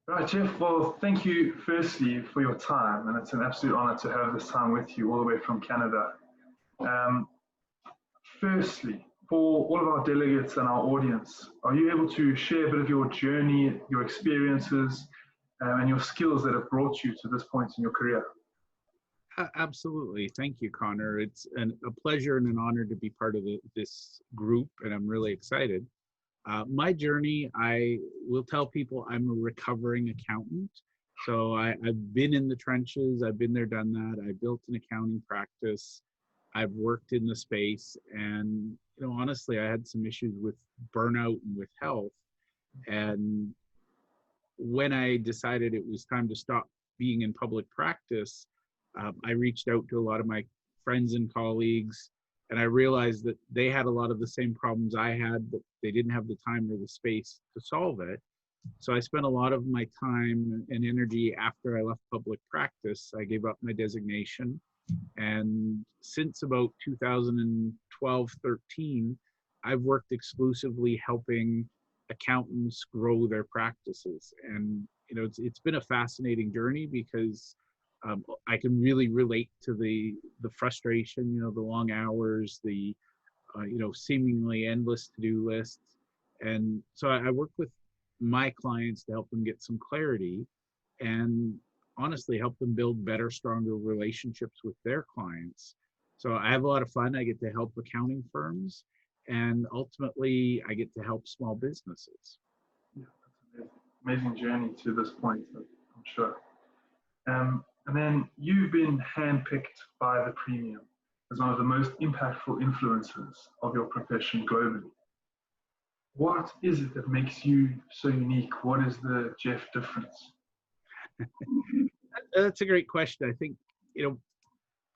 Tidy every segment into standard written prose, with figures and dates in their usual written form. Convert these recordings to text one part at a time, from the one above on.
Right, Jeff. Well, thank you firstly for your time, and it's an absolute honor to have this time with you all the way from Canada. Um, Firstly, for all of our delegates and our audience, are you able to share a bit of your journey, your experiences, and your skills that have brought you to this point in your career? Absolutely. Thank you, Connor. It's a pleasure and an honor to be part of this group, and I'm really excited. My journey, I will tell people I'm a recovering accountant. So I've been in the trenches, I've been there, done that. I built an accounting practice. I've worked in the space, and honestly, I had some issues with burnout and with health. And when I decided it was time to stop being in public practice, I reached out to a lot of my friends and colleagues, and I realized that they had a lot of the same problems I had, but they didn't have the time or the space to solve it. So I spent a lot of my time and energy after I left public practice. I gave up my designation. And since about 2012, 13, I've worked exclusively helping accountants grow their practices. And it's been a fascinating journey because I can really relate to the frustration, the long hours, the seemingly endless to-do lists. And so I work with my clients to help them get some clarity and honestly help them build better, stronger relationships with their clients. So I have a lot of fun. I get to help accounting firms, and ultimately I get to help small businesses. Yeah, that's amazing journey to this point, I'm sure. And then you've been handpicked by the Premium as one of the most impactful influences of your profession globally. What is it that makes you so unique? What is the Jeff difference? That's a great question.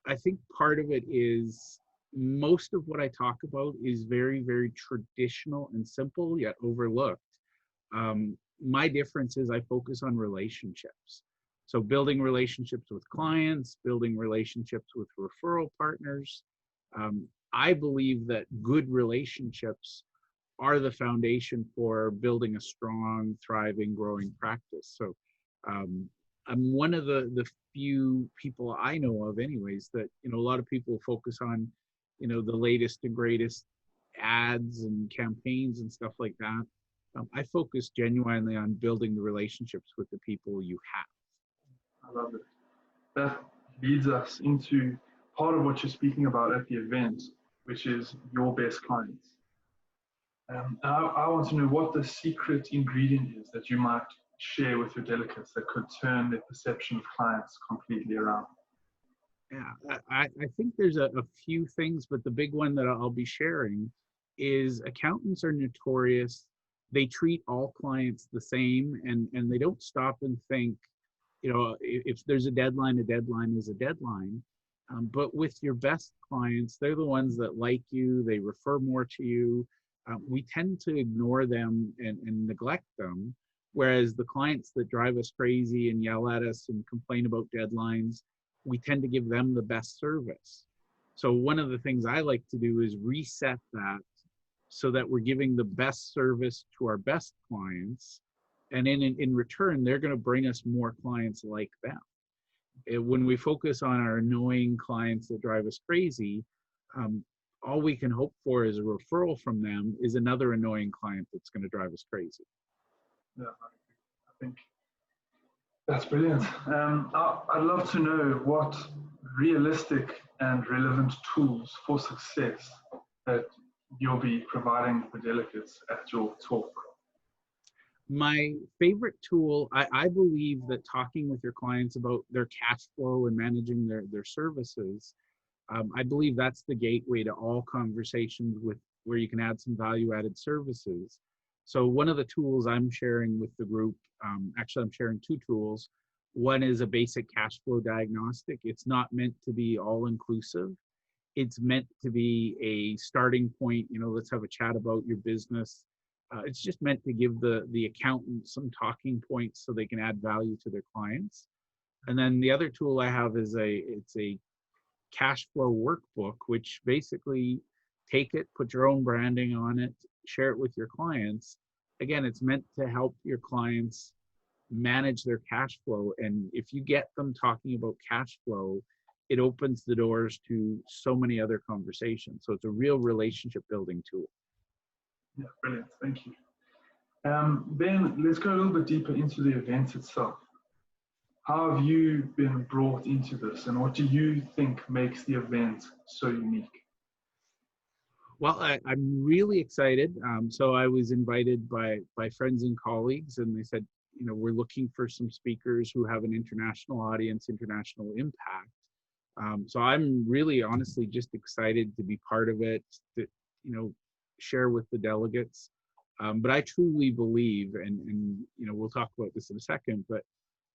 I think part of it is most of what I talk about is very, very traditional and simple, yet overlooked. My difference is I focus on relationships. So building relationships with clients, building relationships with referral partners. I believe that good relationships are the foundation for building a strong, thriving, growing practice. So um, I'm one of the few people I know of, anyways, that a lot of people focus on, the latest and greatest ads and campaigns and stuff like that. I focus genuinely on building the relationships with the people you have. I love it. That leads us into part of what you're speaking about at the event, which is your best clients. I want to know what the secret ingredient is that you might share with your delegates that could turn their perception of clients completely around. Yeah, I think there's a few things, but the big one that I'll be sharing is accountants are notorious. They treat all clients the same, and they don't stop and think, if there's a deadline is a deadline. But with your best clients, they're the ones that like you, they refer more to you. We tend to ignore them and neglect them. Whereas the clients that drive us crazy and yell at us and complain about deadlines, we tend to give them the best service. So one of the things I like to do is reset that so that we're giving the best service to our best clients. And in return, they're going to bring us more clients like them. When we focus on our annoying clients that drive us crazy, all we can hope for is a referral from them is another annoying client that's going to drive us crazy. Yeah, I think that's brilliant. I'd love to know what realistic and relevant tools for success that you'll be providing the delegates at your talk. My favorite tool, I believe that talking with your clients about their cash flow and managing their services, I believe that's the gateway to all conversations with where you can add some value added services. So one of the tools I'm sharing with the group, actually I'm sharing two tools. One is a basic cash flow diagnostic. It's not meant to be all inclusive. It's meant to be a starting point. Let's have a chat about your business. It's just meant to give the accountant some talking points so they can add value to their clients. And then the other tool I have is it's a cash flow workbook, which basically take it, put your own branding on it, share it with your clients. Again, it's meant to help your clients manage their cash flow. And if you get them talking about cash flow, it opens the doors to so many other conversations. So it's a real relationship building tool. Yeah, brilliant. Thank you. Then let's go a little bit deeper into the event itself. How have you been brought into this, and what do you think makes the event so unique? Well, I'm really excited. So I was invited by friends and colleagues, and they said, we're looking for some speakers who have an international audience, international impact. So I'm really honestly just excited to be part of it, to, share with the delegates. But I truly believe, and we'll talk about this in a second, but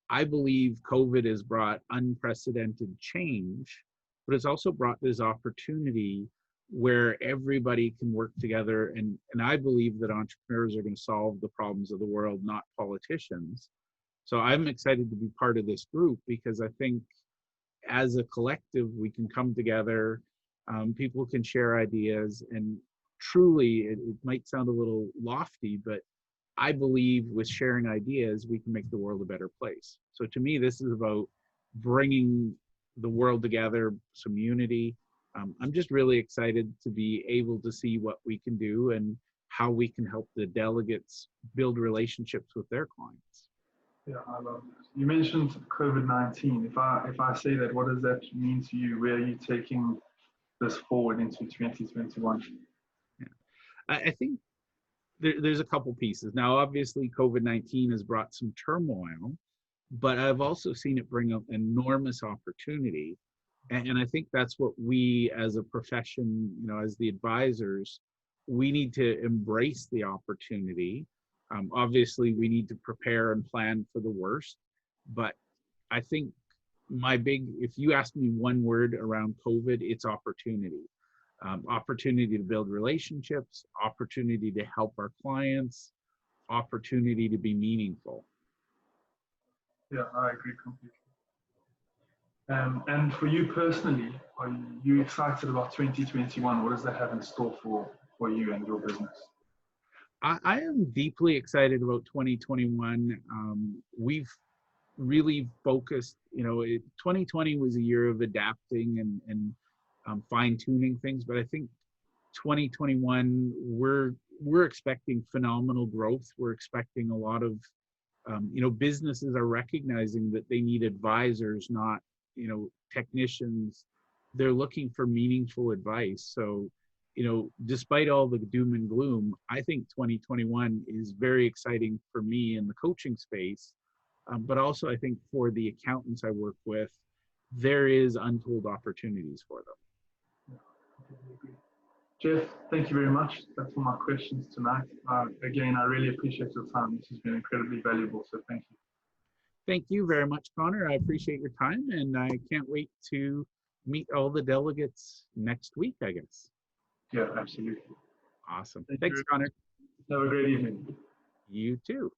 I believe COVID has brought unprecedented change, but it's also brought this opportunity where everybody can work together. And I believe that entrepreneurs are going to solve the problems of the world, not politicians. So I'm excited to be part of this group because I think as a collective, we can come together, people can share ideas, and truly, it might sound a little lofty, but I believe with sharing ideas, we can make the world a better place. So to me, this is about bringing the world together, some unity. I'm just really excited to be able to see what we can do and how we can help the delegates build relationships with their clients. Yeah, I love this. You mentioned COVID-19. If I say that, what does that mean to you? Where are you taking this forward into 2021? Yeah. I think there's a couple pieces. Now, obviously, COVID-19 has brought some turmoil, but I've also seen it bring up enormous opportunity. And I think that's what we as a profession, as the advisors, we need to embrace the opportunity. Obviously, we need to prepare and plan for the worst. But I think if you ask me one word around COVID, it's opportunity. Opportunity to build relationships, opportunity to help our clients, opportunity to be meaningful. Yeah, I agree completely. And for you personally, are you excited about 2021? What does that have in store for you and your business? I am deeply excited about 2021. We've really focused, 2020 was a year of adapting and fine-tuning things, but I think 2021, we're expecting phenomenal growth. We're expecting a lot of, businesses are recognizing that they need advisors, not, technicians. They're looking for meaningful advice. So, despite all the doom and gloom, I think 2021 is very exciting for me in the coaching space. But also I think for the accountants I work with, there is untold opportunities for them. Jeff, thank you very much. That's all my questions tonight. Again, I really appreciate your time. This has been incredibly valuable, so thank you. Thank you very much, Connor. I appreciate your time, and I can't wait to meet all the delegates next week, I guess. Yeah, absolutely. Awesome. Thanks, Connor. Have a great evening. You too.